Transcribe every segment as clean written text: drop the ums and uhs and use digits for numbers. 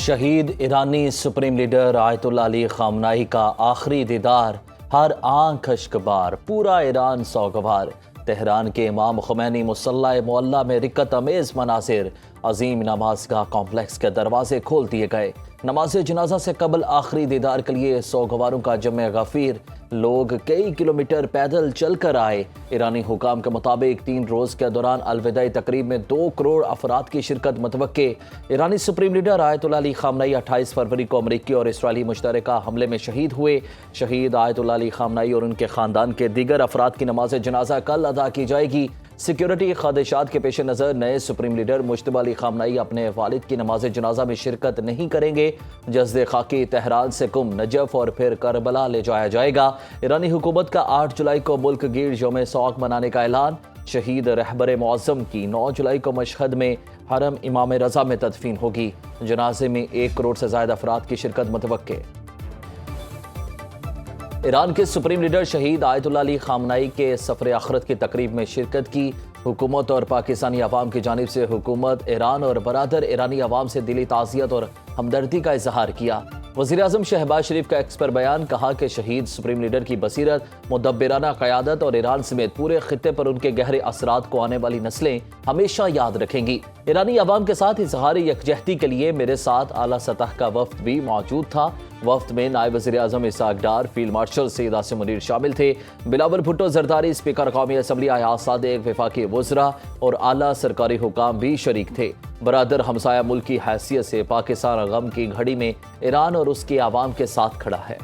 شہید ایرانی supreme leader آیت اللہ علی خامنائی کا آخری دیدار، ہر آنکھ اشکبار، پورا ایران سوگوار۔ تہران کے امام خمینی مصلی معلیٰ میں رکت امیز مناظر، عظیم نماز گاہ کمپلیکس کے دروازے کھول دیے گئے۔ نماز جنازہ سے قبل آخری دیدار کے لیے سوگواروں کا جمع غفیر، لوگ کئی کلومیٹر پیدل چل کر آئے۔ ایرانی حکام کے مطابق 3 روز کے دوران الوداعی تقریب میں 2 کروڑ افراد کی شرکت متوقع۔ ایرانی سپریم لیڈر آیت اللہ علی خامنائی 28 فروری کو امریکی اور اسرائیلی مشترکہ حملے میں شہید ہوئے۔ شہید آیت اللہ علی خامنائی اور ان کے خاندان کے دیگر افراد کی نماز جنازہ کل ادا کی جائے گی۔ سیکیورٹی خدشات کے پیش نظر نئے سپریم لیڈر مجتبی علی خامنائی اپنے والد کی نماز جنازہ میں شرکت نہیں کریں گے۔ جسد خاکی تہران سے قم، نجف اور پھر کربلا لے جایا جائے گا۔ ایرانی حکومت کا 8 جولائی کو ملک گیر یوم سوگ منانے کا اعلان۔ شہید رہبر معظم کی 9 جولائی کو مشہد میں حرم امام رضا میں تدفین ہوگی۔ جنازے میں 1 کروڑ سے زائد افراد کی شرکت متوقع۔ ایران کے سپریم لیڈر شہید آیت اللہ علی خامنائی کے سفر آخرت کی تقریب میں شرکت کی۔ حکومت اور پاکستانی عوام کی جانب سے حکومت ایران اور برادر ایرانی عوام سے دلی تعزیت اور ہمدردی کا اظہار کیا۔ وزیراعظم شہباز شریف کا ایکس پر بیان، کہا کہ شہید سپریم لیڈر کی بصیرت، مدبرانہ قیادت اور ایران سمیت پورے خطے پر ان کے گہرے اثرات کو آنے والی نسلیں ہمیشہ یاد رکھیں گی۔ ایرانی عوام کے ساتھ اظہار یکجہتی کے لیے میرے ساتھ اعلیٰ سطح کا وفد بھی موجود تھا۔ وفد میں نائب وزیر اعظم اسحاق ڈار، فیلڈ مارشل سید عاصم منیر شامل تھے۔ بلاول بھٹو زرداری، اسپیکر قومی اسمبلی ایاز صادق، وفاقی وزراء اور اعلیٰ سرکاری حکام بھی شریک تھے۔ برادر ہمسایہ ملک کی حیثیت سے پاکستان غم کی گھڑی میں ایران اور اس کے عوام کے ساتھ کھڑا ہے۔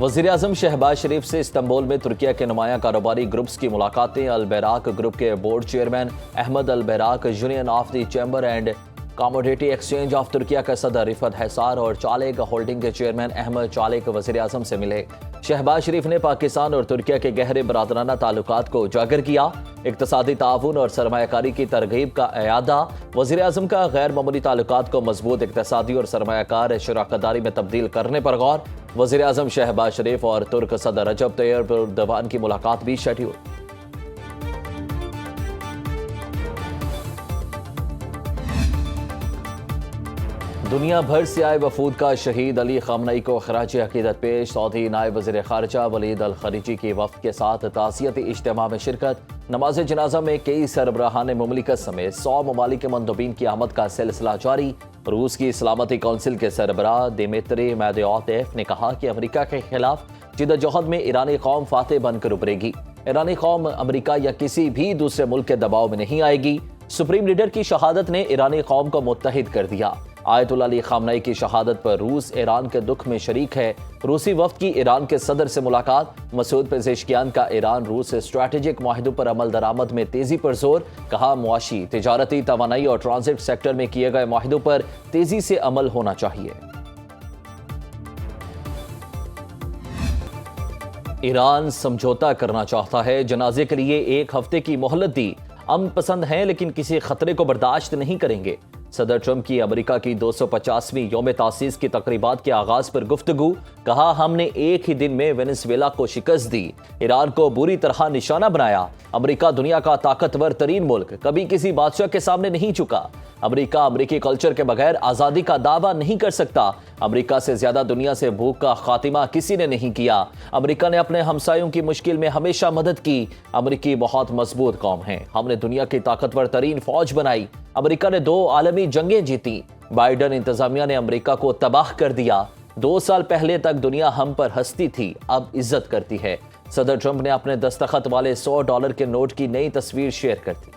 وزیر اعظم شہباز شریف سے استنبول میں ترکیہ کے نمایاں کاروباری گروپس کی ملاقاتیں۔ البیراک گروپ کے board chairman Ahmet Albayrak, union of the chamber and commodity exchange of Turkiye کے صدر رفعت حصار اور چالیک ہولڈنگ کے چیئرمین احمد چالیک وزیر اعظم سے ملے۔ شہباز شریف نے پاکستان اور ترکیہ کے گہرے برادرانہ تعلقات کو اجاگر کیا۔ اقتصادی تعاون اور سرمایہ کاری کی ترغیب کا اعادہ۔ وزیر اعظم کا غیر معمولی تعلقات کو مضبوط اقتصادی اور سرمایہ کار شراکت داری میں تبدیل کرنے پر غور۔ وزیر اعظم شہباز شریف اور ترک صدر رجب طیب اردوان کی ملاقات بھی شیڈول۔ دنیا بھر سے آئے وفود کا شہید علی خامنائی کو خراج عقیدت پیش۔ سعودی نائب وزیر خارجہ ولید الخلیجی کی وفد کے ساتھ تعزیتی اجتماع میں شرکت۔ نماز جنازہ میں کئی سربراہان مملکت سمیت 100 ممالک کے مندوبین کی آمد کا سلسلہ جاری۔ روس کی سلامتی کونسل کے سربراہ دمیتری میدویدیف نے کہا کہ امریکہ کے خلاف جدوجہد میں ایرانی قوم فاتح بن کر ابھرے گی۔ ایرانی قوم امریکہ یا کسی بھی دوسرے ملک کے دباؤ میں نہیں آئے گی۔ سپریم لیڈر کی شہادت نے ایرانی قوم کو متحد کر دیا۔ آیت اللہ علی خامنائی کی شہادت پر روس ایران کے دکھ میں شریک ہے۔ روسی وفد کی ایران کے صدر سے ملاقات۔ مسعود پزیشکیان کا ایران روس اسٹریٹجک معاہدوں پر عمل درآمد میں تیزی پر زور، کہا معاشی، تجارتی، توانائی اور ٹرانزٹ سیکٹر میں کیے گئے معاہدوں پر تیزی سے عمل ہونا چاہیے۔ ایران سمجھوتا کرنا چاہتا ہے، جنازے کے لیے 1 ہفتے کی مہلت دی۔ امن پسند ہیں لیکن کسی خطرے کو برداشت نہیں کریں گے۔ صدر ٹرمپ کی امریکہ کی 250ویں یوم تاسیس کی تقریبات کے آغاز پر گفتگو، کہا ہم نے ایک ہی دن میں وینزویلا کو شکست دی، ایران کو بری طرح نشانہ بنایا۔ امریکہ دنیا کا طاقتور ترین ملک، کبھی کسی بادشاہ کے سامنے نہیں جھکا۔ امریکہ امریکی کلچر کے بغیر آزادی کا دعویٰ نہیں کر سکتا۔ امریکہ سے زیادہ دنیا سے بھوک کا خاتمہ کسی نے نہیں کیا۔ امریکہ نے اپنے ہمسایوں کی مشکل میں ہمیشہ مدد کی۔ امریکی بہت مضبوط قوم ہے، ہم نے دنیا کی طاقتور ترین فوج بنائی۔ امریکہ نے 2 عالمی جنگیں جیتی۔ بائیڈن انتظامیہ نے امریکہ کو تباہ کر دیا۔ 2 سال پہلے تک دنیا ہم پر ہنستی تھی، اب عزت کرتی ہے۔ صدر ٹرمپ نے اپنے دستخط والے $100 کے نوٹ کی نئی تصویر شیئر کر دی۔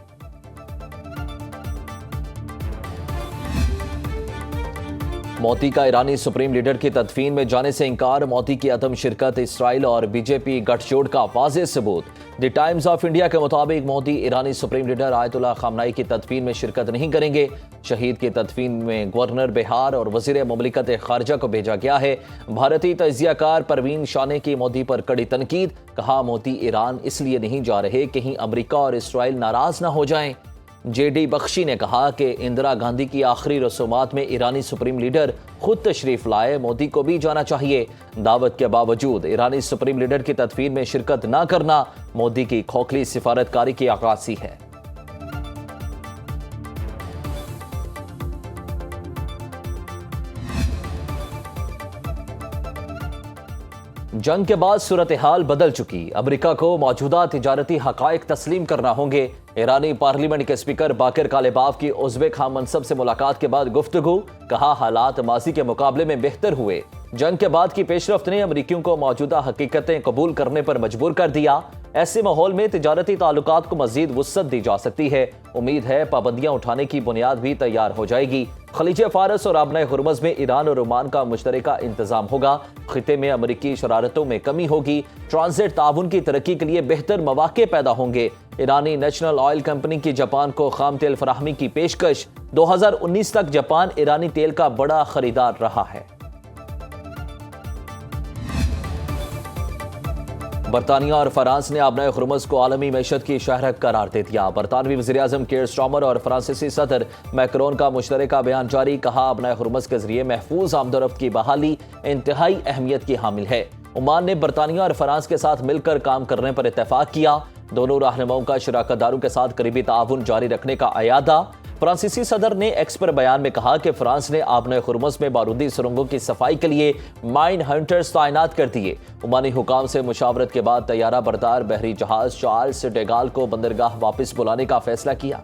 موتی کا ایرانی سپریم لیڈر کی تدفین میں جانے سے انکار، موتی کی عدم شرکت اسرائیل اور بی جے پی گٹھ جوڑ کا واضح ثبوت۔ دی ٹائمز آف انڈیا کے مطابق موتی ایرانی سپریم لیڈر آیت اللہ خامنائی کی تدفین میں شرکت نہیں کریں گے۔ شہید کی تدفین میں گورنر بہار اور وزیر مملکت خارجہ کو بھیجا گیا ہے۔ بھارتی تجزیہ کار پروین شاہ نے کی مودی پر کڑی تنقید، کہا موتی ایران اس لیے نہیں جا رہے کہیں امریکہ اور اسرائیل ناراض نہ ہو جائیں۔ جے ڈی بخشی نے کہا کہ اندرا گاندھی کی آخری رسومات میں ایرانی سپریم لیڈر خود تشریف لائے، مودی کو بھی جانا چاہیے۔ دعوت کے باوجود ایرانی سپریم لیڈر کی تدفین میں شرکت نہ کرنا مودی کی کھوکھلی سفارتکاری کی عکاسی ہے۔ جنگ کے بعد صورتحال بدل چکی، امریکہ کو موجودہ تجارتی حقائق تسلیم کرنا ہوں گے۔ ایرانی پارلیمنٹ کے اسپیکر باقر کالباف کی ازبیک ہم منصب سے ملاقات کے بعد گفتگو، کہا حالات ماضی کے مقابلے میں بہتر ہوئے۔ جنگ کے بعد کی پیش رفت نے امریکیوں کو موجودہ حقیقتیں قبول کرنے پر مجبور کر دیا۔ ایسے ماحول میں تجارتی تعلقات کو مزید وسعت دی جا سکتی ہے۔ امید ہے پابندیاں اٹھانے کی بنیاد بھی تیار ہو جائے گی۔ خلیج فارس اور آبنائے ہرمز میں ایران اور عمان کا مشترکہ انتظام ہوگا۔ خطے میں امریکی شرارتوں میں کمی ہوگی۔ ٹرانزٹ تعاون کی ترقی کے لیے بہتر مواقع پیدا ہوں گے۔ ایرانی نیشنل آئل کمپنی کی جاپان کو خام تیل فراہمی کی پیشکش۔ 2019 تک جاپان ایرانی تیل کا بڑا خریدار رہا ہے۔ برطانیہ اور فرانس نے آبنائے ہرمز کو عالمی معیشت کی شہرک قرار دے دیا۔ برطانوی وزیراعظم کیئر سٹارمر اور فرانسیسی صدر میکرون کا مشترکہ بیان جاری، کہا آبنائے ہرمز کے ذریعے محفوظ آمد و رفت کی بحالی انتہائی اہمیت کی حامل ہے۔ عمان نے برطانیہ اور فرانس کے ساتھ مل کر کام کرنے پر اتفاق کیا۔ دونوں رہنماؤں کا شراکت داروں کے ساتھ قریبی تعاون جاری رکھنے کا اعادہ۔ فرانسیسی صدر نے ایکس پر بیان میں کہا کہ فرانس نے آبنائے ہرمز میں بارودی سرنگوں کی صفائی کے لیے مائن ہنٹرز تعینات کر دیے۔ عمانی حکام سے مشاورت کے بعد طیارہ بردار بحری جہاز چارلس ڈیگال کو بندرگاہ واپس بلانے کا فیصلہ کیا۔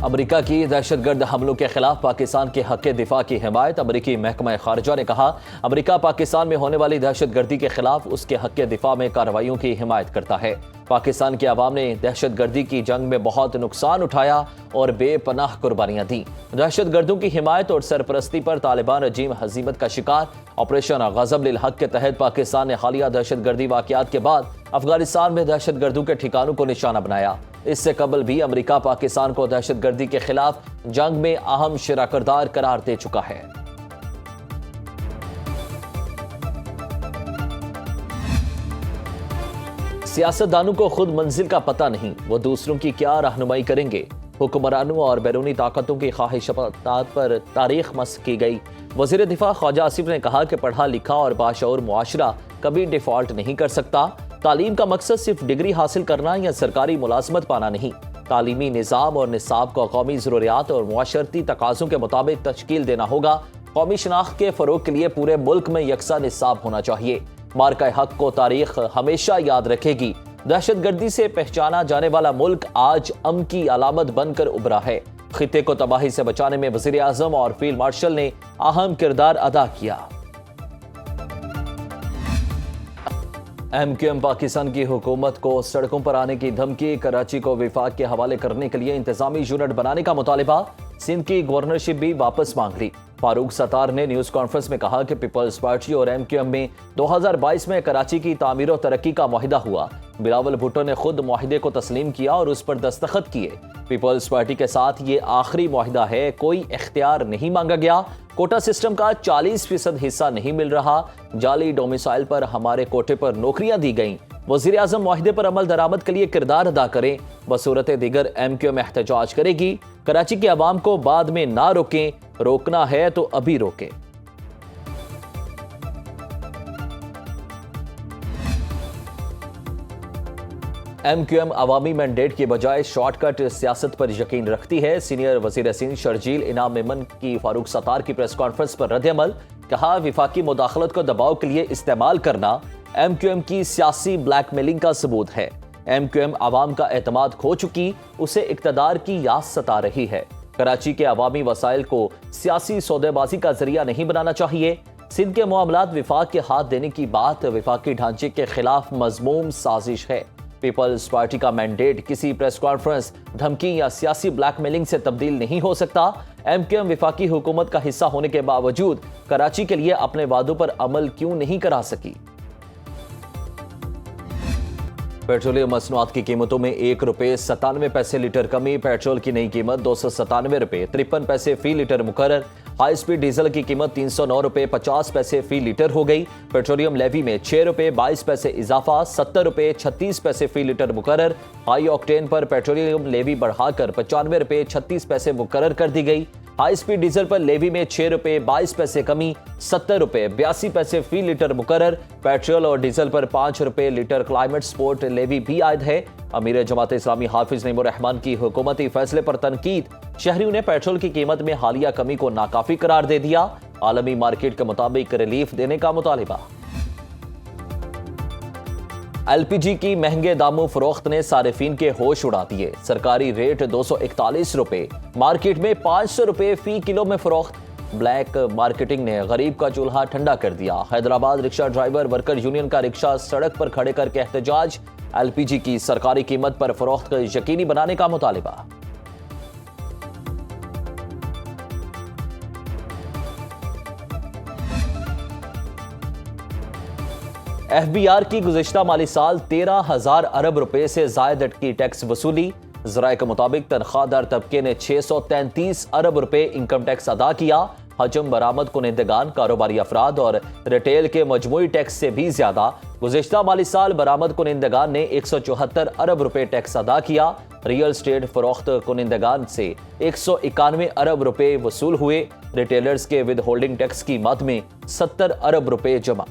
امریکہ کی دہشت گرد حملوں کے خلاف پاکستان کے حق دفاع کی حمایت۔ امریکی محکمہ خارجہ نے کہا امریکہ پاکستان میں ہونے والی دہشت گردی کے خلاف اس کے حق دفاع میں کارروائیوں کی حمایت کرتا ہے۔ پاکستان کے عوام نے دہشت گردی کی جنگ میں بہت نقصان اٹھایا اور بے پناہ قربانیاں دیں۔ دہشت گردوں کی حمایت اور سرپرستی پر طالبان عظیم ہزیمت کا شکار۔ آپریشن غضب للحق کے تحت پاکستان نے حالیہ دہشت گردی واقعات کے بعد افغانستان میں دہشت گردوں کے ٹھکانوں کو نشانہ بنایا۔ اس سے قبل بھی امریکہ پاکستان کو دہشت گردی کے خلاف جنگ میں اہم شراکت دار قرار دے چکا ہے۔ سیاستدانوں کو خود منزل کا پتہ نہیں، وہ دوسروں کی کیا رہنمائی کریں گے۔ حکمرانوں اور بیرونی طاقتوں کی خواہشات پر تاریخ مسخ کی گئی۔ وزیر دفاع خواجہ آصف نے کہا کہ پڑھا لکھا اور باشعور معاشرہ کبھی ڈیفالٹ نہیں کر سکتا۔ تعلیم کا مقصد صرف ڈگری حاصل کرنا یا سرکاری ملازمت پانا نہیں۔ تعلیمی نظام اور نصاب کو قومی ضروریات اور معاشرتی تقاضوں کے مطابق تشکیل دینا ہوگا۔ قومی شناخت کے فروغ کے لیے پورے ملک میں یکساں نصاب ہونا چاہیے۔ مارکہ حق کو تاریخ ہمیشہ یاد رکھے گی۔ دہشت گردی سے پہچانا جانے والا ملک آج امن کی علامت بن کر ابھرا ہے۔ خطے کو تباہی سے بچانے میں وزیر اعظم اور فیلڈ مارشل نے اہم کردار ادا کیا۔ MQM پاکستان کی حکومت کو سڑکوں پر آنے کی دھمکی، کراچی کو وفاق کے حوالے کرنے کے لیے انتظامی یونٹ بنانے کا مطالبہ، سندھ کی گورنرشپ بھی واپس مانگ لی۔ فاروق ستار نے نیوز کانفرنس میں کہا کہ پیپلز پارٹی اور MQM میں 2022 میں کراچی کی تعمیر و ترقی کا معاہدہ ہوا۔ بلاول بھٹو نے خود معاہدے کو تسلیم کیا اور اس پر دستخط کیے۔ پیپلز پارٹی کے ساتھ یہ آخری معاہدہ ہے، کوئی اختیار نہیں مانگا گیا۔ کوٹا سسٹم کا 40% حصہ نہیں مل رہا۔ جعلی ڈومیسائل پر ہمارے کوٹے پر نوکریاں دی گئیں۔ وزیر اعظم معاہدے پر عمل درآمد کے لیے کردار ادا کریں، بصورت دیگر MQM احتجاج کرے گی۔ کراچی کے عوام کو بعد میں نہ روکیں، روکنا ہے تو ابھی روکیں۔ MQM عوامی مینڈیٹ کی بجائے شارٹ کٹ سیاست پر یقین رکھتی ہے۔ سینئر وزیر سندھ شرجیل انعام میمن کی فاروق ستار کی پریس کانفرنس پر رد عمل، کہا وفاقی مداخلت کو دباؤ کے لیے استعمال کرنا MQM کی سیاسی بلیک میلنگ کا ثبوت ہے۔ MQM عوام کا اعتماد کھو چکی، اسے اقتدار کی یاس ستا رہی ہے۔ کراچی کے عوامی وسائل کو سیاسی سودے بازی کا ذریعہ نہیں بنانا چاہیے۔ سندھ کے معاملات وفاق کے ہاتھ دینے کی بات وفاقی ڈھانچے کے خلاف مذموم سازش ہے۔ پیپلز پارٹی کا مینڈیٹ کسی پریس کانفرنس، دھمکی یا سیاسی بلیک میلنگ سے تبدیل نہیں ہو سکتا۔ MQM وفاقی حکومت کا حصہ ہونے کے باوجود کراچی کے لیے اپنے وعدوں پر عمل کیوں نہیں کرا سکی؟ پیٹرولیم مصنوعات کی قیمتوں میں ₹1.97 لیٹر کمی، پیٹرول کی نئی قیمت ₹297.53 فی لیٹر مقرر۔ ہائی سپیڈ ڈیزل کی قیمت ₹309.50 فی لیٹر ہو گئی۔ پیٹرولیم لیوی میں ₹6.22 اضافہ، ₹70.36 فی لیٹر مقرر۔ ہائی آکٹین پر پیٹرولیم لیوی بڑھا کر ₹95.36 مقرر کر دی گئی۔ ہائی سپیڈ ڈیزل پر لیوی میں 6 روپے 22 پیسے کمی، 70 روپے 82 پیسے فی لیٹر مقرر۔ پیٹرول اور ڈیزل پر 5 روپے لیٹر کلائمیٹ سپورٹ لیوی بھی عائد ہے۔ امیر جماعت اسلامی حافظ نعیم الرحمان کی حکومتی فیصلے پر تنقید، شہریوں نے پیٹرول کی قیمت میں حالیہ کمی کو ناکافی قرار دے دیا، عالمی مارکیٹ کے مطابق ریلیف دینے کا مطالبہ۔ ایل پی جی کی مہنگے داموں فروخت نے صارفین کے ہوش اڑا دیے۔ سرکاری ریٹ 241 روپے، مارکیٹ میں 500 روپے فی کلو میں فروخت۔ بلیک مارکیٹنگ نے غریب کا چولہا ٹھنڈا کر دیا۔ حیدرآباد رکشہ ڈرائیور ورکر یونین کا رکشہ سڑک پر کھڑے کر کے احتجاج، ایل پی جی کی سرکاری قیمت پر فروخت یقینی بنانے کا مطالبہ۔ ایف بی آر کی گزشتہ مالی سال 13,000 ارب روپے سے زائد اٹکی ٹیکس وصولی۔ ذرائع کے مطابق تنخواہ دار طبقے نے 633 ارب روپے انکم ٹیکس ادا کیا۔ حجم برآمد کنندگان، کاروباری افراد اور ریٹیل کے مجموعی ٹیکس سے بھی زیادہ۔ گزشتہ مالی سال برآمد کنندگان نے 174 ارب روپے ٹیکس ادا کیا۔ ریئل اسٹیٹ فروخت کنندگان سے 191 ارب روپے وصول ہوئے۔ ریٹیلرز کے ود ہولڈنگ ٹیکس کی مد میں 70 ارب روپے جمع۔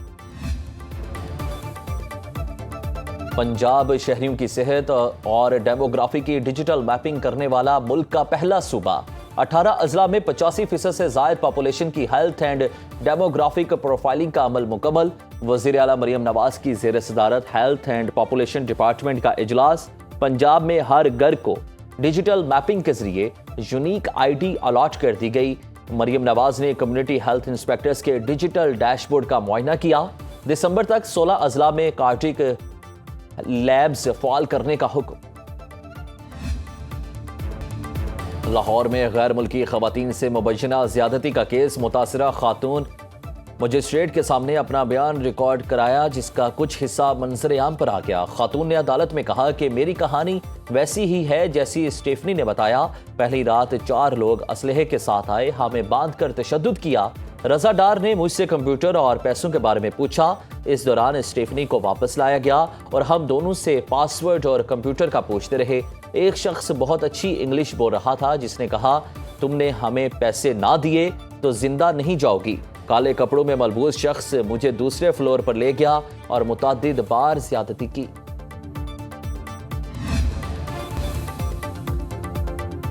پنجاب شہریوں کی صحت اور ڈیموگرافی کی ڈیجیٹل میپنگ کرنے والا ملک کا پہلا صوبہ۔ 18 اضلاع میں 85% سے زائد پاپولیشن کی ہیلتھ اینڈ ڈیموگرافک پروفائلنگ کا عمل مکمل۔ وزیر اعلیٰ مریم نواز کی زیر صدارت ہیلتھ اینڈ پاپولیشن ڈپارٹمنٹ کا اجلاس۔ پنجاب میں ہر گھر کو ڈیجیٹل میپنگ کے ذریعے یونیک آئی ڈی الاٹ کر دی گئی۔ مریم نواز نے کمیونٹی ہیلتھ انسپیکٹرز کے ڈیجیٹل ڈیش بورڈ کا معائنہ کیا۔ دسمبر تک 16 اضلاع میں کارڈک لیبز فعال کرنے کا حکم۔ لاہور میں غیر ملکی خواتین سے مبینہ زیادتی کا کیس، متاثرہ خاتون مجسٹریٹ کے سامنے اپنا بیان ریکارڈ کرایا، جس کا کچھ حصہ منظر عام پر آ گیا۔ خاتون نے عدالت میں کہا کہ میری کہانی ویسی ہی ہے جیسی اسٹیفنی نے بتایا۔ پہلی رات 4 لوگ اسلحے کے ساتھ آئے، ہمیں باندھ کر تشدد کیا۔ رضا ڈار نے مجھ سے کمپیوٹر اور پیسوں کے بارے میں پوچھا۔ اس دوران اسٹیفنی کو واپس لایا گیا اور ہم دونوں سے پاس ورڈ اور کمپیوٹر کا پوچھتے رہے۔ ایک شخص بہت اچھی انگلش بول رہا تھا جس نے کہا، تم نے ہمیں پیسے نہ دیے تو زندہ نہیں جاؤ گی۔ کالے کپڑوں میں ملبوس شخص مجھے دوسرے فلور پر لے گیا اور متعدد بار زیادتی کی۔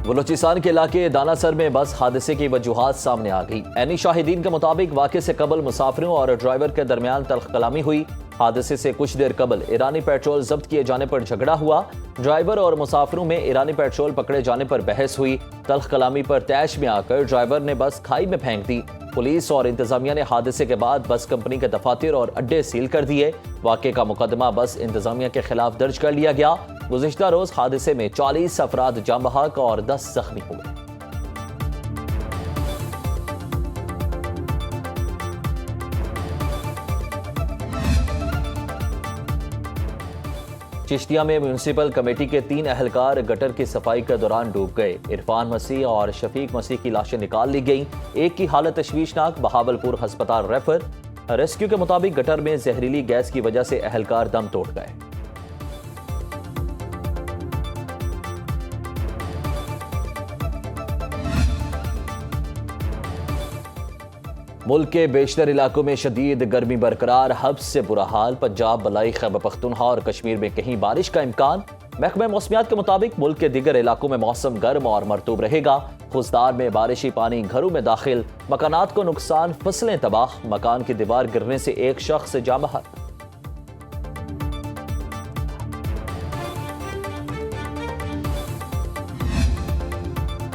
بلوچستان کے علاقے دانا سر میں بس حادثے کی وجوہات سامنے آ گئی۔ عینی شاہدین کے مطابق واقعے سے قبل مسافروں اور ڈرائیور کے درمیان تلخ کلامی ہوئی۔ حادثے سے کچھ دیر قبل ایرانی پیٹرول ضبط کیے جانے پر جھگڑا ہوا۔ ڈرائیور اور مسافروں میں ایرانی پیٹرول پکڑے جانے پر بحث ہوئی۔ تلخ کلامی پر طیش میں آ کر ڈرائیور نے بس کھائی میں پھینک دی۔ پولیس اور انتظامیہ نے حادثے کے بعد بس کمپنی کے دفاتر اور اڈے سیل کر دیے۔ واقعے کا مقدمہ بس انتظامیہ کے خلاف درج کر لیا گیا۔ گزشتہ روز حادثے میں 40 افراد جاں بحق اور 10 زخمی ہوئے۔ چشتیہ میں میونسپل کمیٹی کے 3 اہلکار گٹر کی صفائی کے دوران ڈوب گئے۔ عرفان مسیح اور شفیق مسیح کی لاشیں نکال لی گئیں۔ ایک کی حالت تشویشناک، بہاولپور ہسپتال ریفر۔ ریسکیو کے مطابق گٹر میں زہریلی گیس کی وجہ سے اہلکار دم توڑ گئے۔ ملک کے بیشتر علاقوں میں شدید گرمی برقرار، حبس سے برا حال۔ پنجاب، بلائی، خیبر پختونخوا اور کشمیر میں کہیں بارش کا امکان۔ محکمہ موسمیات کے مطابق ملک کے دیگر علاقوں میں موسم گرم اور مرطوب رہے گا۔ خضدار میں بارشی پانی گھروں میں داخل، مکانات کو نقصان، فصلیں تباہ۔ مکان کی دیوار گرنے سے ایک شخص جاں بحق۔